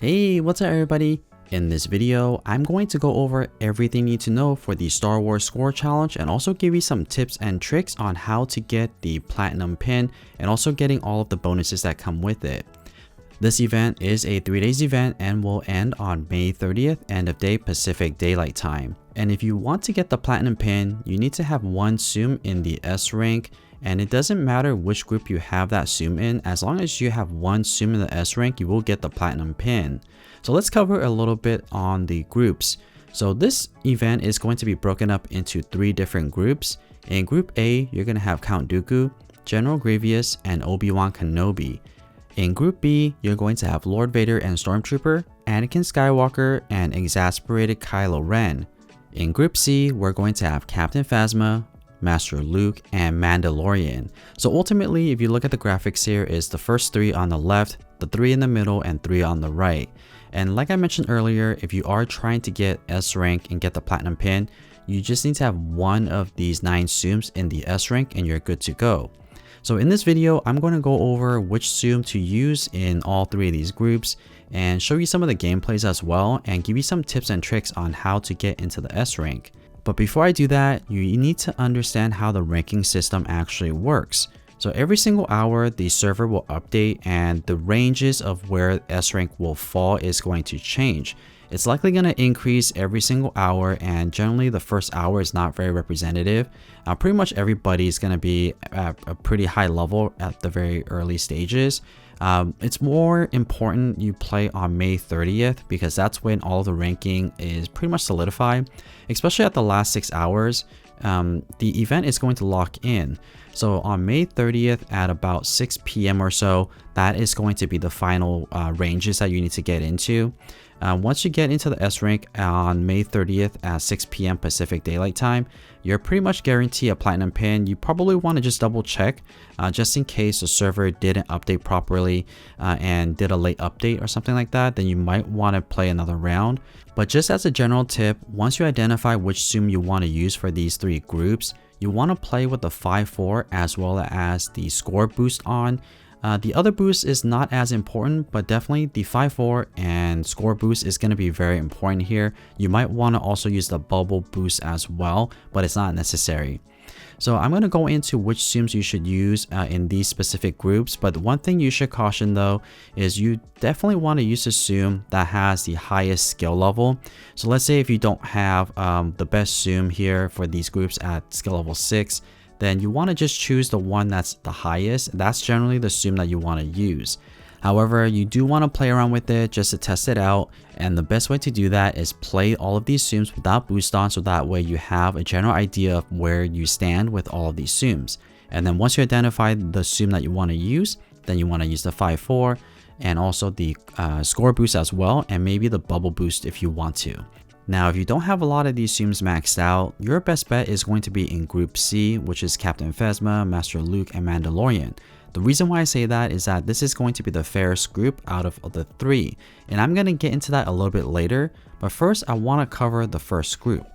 Hey, what's up everybody? In this video, I'm going to go over everything you need to know for the Star Wars Score Challenge and also give you some tips and tricks on how to get the Platinum Pin and also getting all of the bonuses that come with it. This event is a 3-day event and will end on May 30th, end of day Pacific Daylight Time. And if you want to get the Platinum Pin, you need to have one Tsum in the S rank. And it doesn't matter which group you have that Tsum in, as long as you have one Tsum in the S rank, you will get the Platinum Pin. So let's cover a little bit on the groups. So this event is going to be broken up into 3 different groups. In Group A, you're going to have Count Dooku, General Grievous, and Obi-Wan Kenobi. In Group B, you're going to have Lord Vader and Stormtrooper, Anakin Skywalker, and Exasperated Kylo Ren. In Group C, we're going to have Captain Phasma, Master Luke, and Mandalorian. So ultimately, if you look at the graphics here, is the first 3 on the left, the 3 in the middle, and 3 on the right. And like I mentioned earlier, if you are trying to get S rank and get the Platinum Pin, you just need to have one of these 9 Tsums in the S rank and you're good to go. So in this video, I'm going to go over which Tsum to use in all 3 of these groups and show you some of the gameplays as well and give you some tips and tricks on how to get into the S rank. But before I do that, you need to understand how the ranking system actually works. So every single hour, the server will update and the ranges of where S rank will fall is going to change. It's likely going to increase every single hour, and generally the first hour is not very representative. Pretty much everybody is going to be at a pretty high level at the very early stages. It's more important you play on May 30th because that's when all the ranking is pretty much solidified, especially at the last 6 hours. The event is going to lock in. So on May 30th at about 6 p.m. or so, that is going to be the final ranges that you need to get into. Once you get into the S rank on May 30th at 6 p.m. Pacific Daylight Time, you're pretty much guaranteed a Platinum Pin. You probably want to just double check just in case the server didn't update properly and did a late update or something like that, then you might want to play another round. But just as a general tip, once you identify which Tsum you want to use for these 3 groups, you want to play with the 5-4 as well as the score boost on. The other boost is not as important, but definitely the 5-4 and score boost is going to be very important here. You might want to also use the bubble boost as well, but it's not necessary. So I'm going to go into which Tsums you should use in these specific groups, but one thing you should caution though is you definitely want to use a Tsum that has the highest skill level. So let's say if you don't have the best Tsum here for these groups at skill level 6, then you want to just choose the one that's the highest. That's generally the Tsum that you want to use. However, you do want to play around with it just to test it out, and the best way to do that is play all of these Tsums without boost on, so that way you have a general idea of where you stand with all of these Tsums. And then once you identify the Tsum that you want to use, then you want to use the 5-4 and also the score boost as well, and maybe the bubble boost if you want to. Now, if you don't have a lot of these Tsums maxed out, your best bet is going to be in Group C, which is Captain Phasma, Master Luke, and Mandalorian. The reason why I say that is that this is going to be the fairest group out of the 3, and I'm going to get into that a little bit later, but first I want to cover the first group.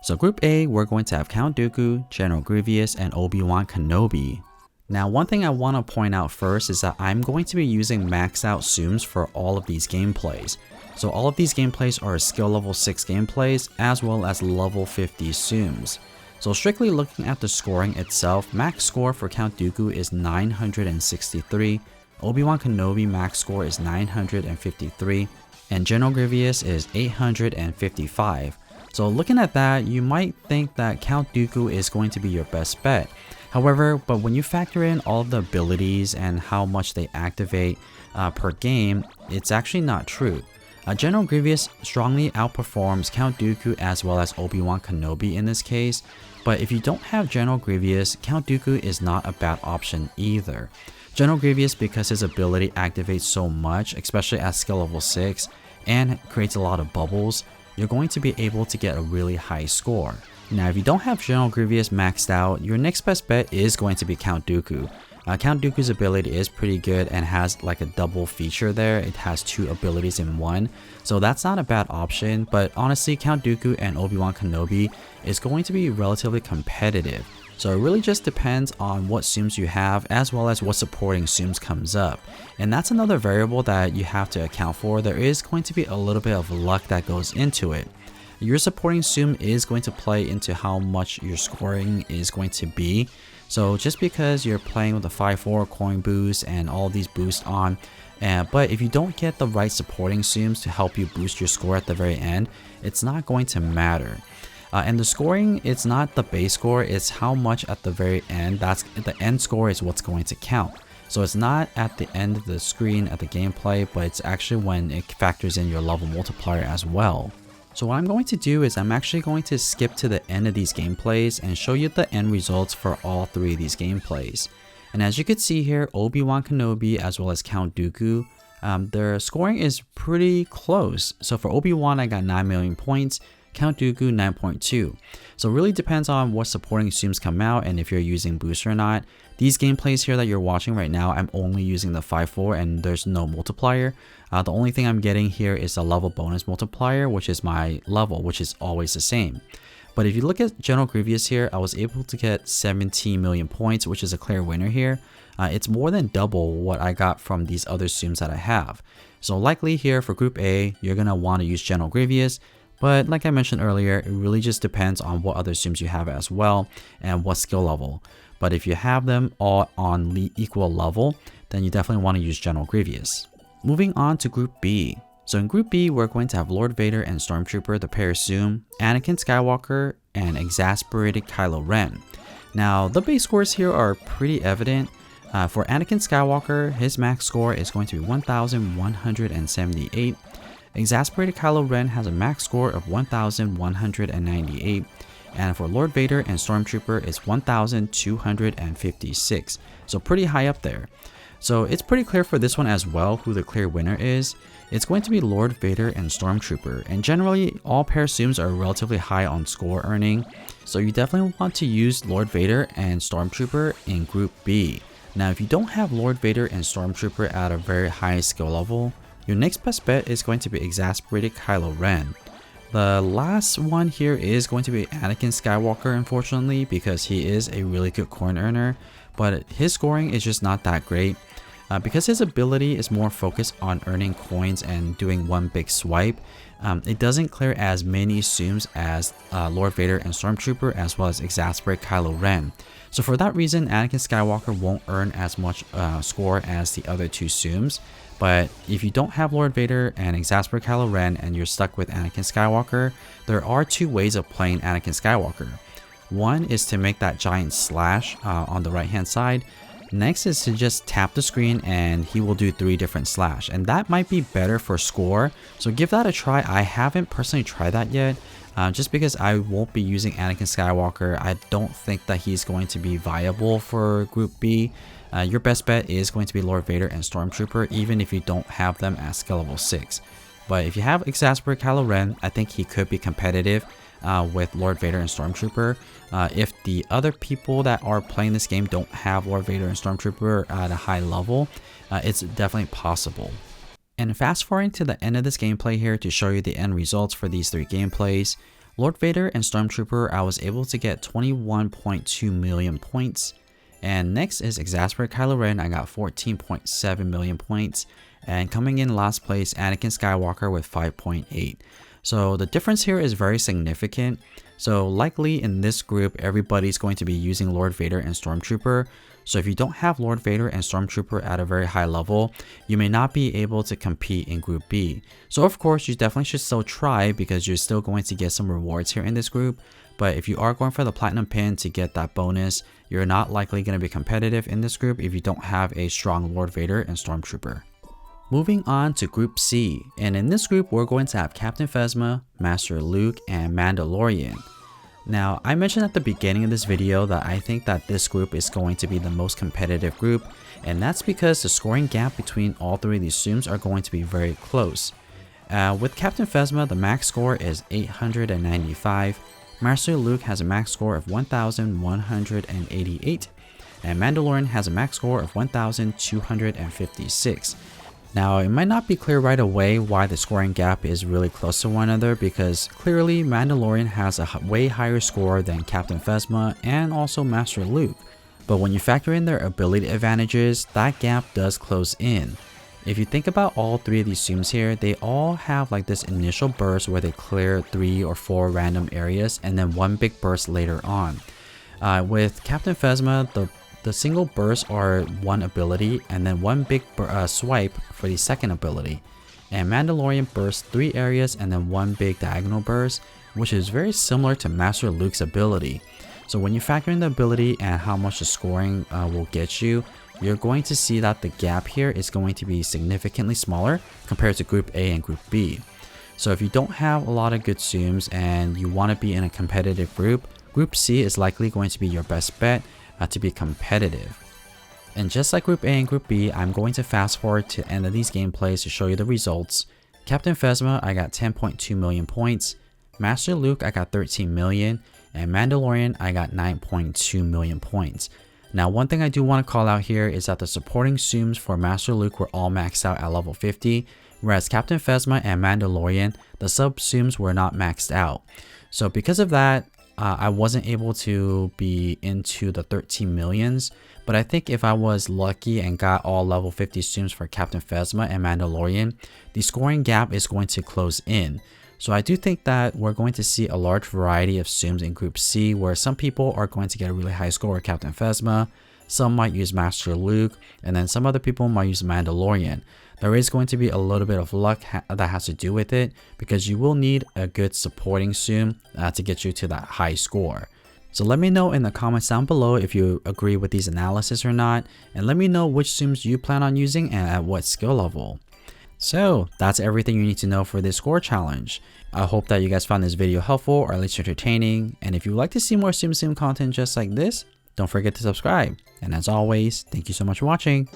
So Group A, we're going to have Count Dooku, General Grievous, and Obi-Wan Kenobi. Now, one thing I want to point out first is that I'm going to be using maxed out Tsums for all of these gameplays. So all of these gameplays are skill level 6 gameplays as well as level 50 Tsums. So strictly looking at the scoring itself, max score for Count Dooku is 963, Obi-Wan Kenobi max score is 953, and General Grievous is 855. So looking at that, you might think that Count Dooku is going to be your best bet. However, but when you factor in all of the abilities and how much they activate per game, it's actually not true. General Grievous strongly outperforms Count Dooku as well as Obi-Wan Kenobi in this case, but if you don't have General Grievous, Count Dooku is not a bad option either. General Grievous, because his ability activates so much, especially at skill level 6, and creates a lot of bubbles, you're going to be able to get a really high score. Now, if you don't have General Grievous maxed out, your next best bet is going to be Count Dooku. Count Dooku's ability is pretty good and has like a double feature there. It has 2 abilities in one, so that's not a bad option. But honestly, Count Dooku and Obi-Wan Kenobi is going to be relatively competitive. So it really just depends on what Tsums you have as well as what supporting Tsums comes up. And that's another variable that you have to account for. There is going to be a little bit of luck that goes into it. Your supporting Tsum is going to play into how much your scoring is going to be. So just because you're playing with a 5-4 coin boost and all these boosts on, but if you don't get the right supporting Tsums to help you boost your score at the very end, it's not going to matter. And the scoring, it's not the base score, it's how much at the very end. That's the end score is what's going to count. So it's not at the end of the screen at the gameplay, but it's actually when it factors in your level multiplier as well. So what I'm going to do is I'm actually going to skip to the end of these gameplays and show you the end results for all 3 of these gameplays. And as you can see here, Obi-Wan Kenobi as well as Count Dooku, their scoring is pretty close. So for Obi-Wan, I got 9 million points. Count Dooku 9.2. So it really depends on what supporting Tsums come out and if you're using boost or not. These gameplays here that you're watching right now, I'm only using the 5-4 and there's no multiplier. The only thing I'm getting here is a level bonus multiplier, which is my level, which is always the same. But if you look at General Grievous here, I was able to get 17 million points, which is a clear winner here. It's more than double what I got from these other Tsums that I have. So likely here for Group A, you're going to want to use General Grievous. But like I mentioned earlier, it really just depends on what other Tsums you have as well and what skill level. But if you have them all on equal level, then you definitely want to use General Grievous. Moving on to Group B. So in Group B, we're going to have Lord Vader and Stormtrooper, the pair Tsum, Anakin Skywalker, and Exasperated Kylo Ren. Now, the base scores here are pretty evident. For Anakin Skywalker, his max score is going to be 1,178. Exasperated Kylo Ren has a max score of 1,198, and for Lord Vader and Stormtrooper it's 1,256, so pretty high up there. So it's pretty clear for this one as well who the clear winner is. It's going to be Lord Vader and Stormtrooper, and generally all pair Tsums are relatively high on score earning, so you definitely want to use Lord Vader and Stormtrooper in Group B. Now if you don't have Lord Vader and Stormtrooper at a very high skill level, your next best bet is going to be Exasperated Kylo Ren. The last one here is going to be Anakin Skywalker, unfortunately, because he is a really good coin earner, but his scoring is just not that great. Because his ability is more focused on earning coins and doing one big swipe, it doesn't clear as many Tsums as Lord Vader and Stormtrooper as well as Exasperate Kylo Ren. So for that reason, Anakin Skywalker won't earn as much score as the other 2 Tsums. But if you don't have Lord Vader and Exasperate Kylo Ren and you're stuck with Anakin Skywalker, there are 2 ways of playing Anakin Skywalker. One is to make that giant slash on the right hand side. Next is to just tap the screen and he will do 3 different slash, and that might be better for score, so give that a try. I haven't personally tried that yet, just because I won't be using Anakin Skywalker. I don't think that he's going to be viable for Group B. Your best bet is going to be Lord Vader and Stormtrooper, even if you don't have them at skill level 6. But if you have Exasperate Kylo Ren, I think he could be competitive with Lord Vader and Stormtrooper. If the other people that are playing this game don't have Lord Vader and Stormtrooper at a high level, it's definitely possible. And fast forwarding to the end of this gameplay here to show you the end results for these 3 gameplays. Lord Vader and Stormtrooper, I was able to get 21.2 million points. And next is Exasperate Kylo Ren, I got 14.7 million points. And coming in last place, Anakin Skywalker with 5.8. So the difference here is very significant. So likely in this group, everybody's going to be using Lord Vader and Stormtrooper. So if you don't have Lord Vader and Stormtrooper at a very high level, you may not be able to compete in Group B. So of course, you definitely should still try because you're still going to get some rewards here in this group. But if you are going for the Platinum Pin to get that bonus, you're not likely going to be competitive in this group if you don't have a strong Lord Vader and Stormtrooper. Moving on to Group C, and in this group we're going to have Captain Phasma, Master Luke, and Mandalorian. Now, I mentioned at the beginning of this video that I think that this group is going to be the most competitive group, and that's because the scoring gap between all 3 of these Tsums are going to be very close. With Captain Phasma, the max score is 895, Master Luke has a max score of 1,188, and Mandalorian has a max score of 1,256. Now, it might not be clear right away why the scoring gap is really close to one another, because clearly Mandalorian has a way higher score than Captain Phasma and also Master Luke. But when you factor in their ability advantages, that gap does close in. If you think about all three of these Tsums here, they all have like this initial burst where they clear 3 or 4 random areas and then one big burst later on. With Captain Phasma, the single bursts are one ability and then one big swipe for the second ability. And Mandalorian bursts 3 areas and then one big diagonal burst, which is very similar to Master Luke's ability. So when you factor in the ability and how much the scoring will get you, you're going to see that the gap here is going to be significantly smaller compared to Group A and Group B. So if you don't have a lot of good Tsums and you want to be in a competitive group, Group C is likely going to be your best bet to be competitive. And just like Group A and Group B, I'm going to fast forward to the end of these gameplays to show you the results. Captain Phasma, I got 10.2 million points. Master Luke, I got 13 million. And Mandalorian, I got 9.2 million points. Now, one thing I do want to call out here is that the supporting Tsums for Master Luke were all maxed out at level 50, whereas Captain Phasma and Mandalorian, the sub Tsums were not maxed out. So because of that, I wasn't able to be into the 13 millions, but I think if I was lucky and got all level 50 Tsums for Captain Phasma and Mandalorian, the scoring gap is going to close in. So I do think that we're going to see a large variety of Tsums in Group C, where some people are going to get a really high score with Captain Phasma, some might use Master Luke, and then some other people might use Mandalorian. There is going to be a little bit of luck that has to do with it, because you will need a good supporting Tsum to get you to that high score. So let me know in the comments down below if you agree with these analysis or not, and let me know which Tsums you plan on using and at what skill level. So that's everything you need to know for this score challenge. I hope that you guys found this video helpful or at least entertaining, and if you'd like to see more Tsum Tsum content just like this, don't forget to subscribe. And as always, thank you so much for watching.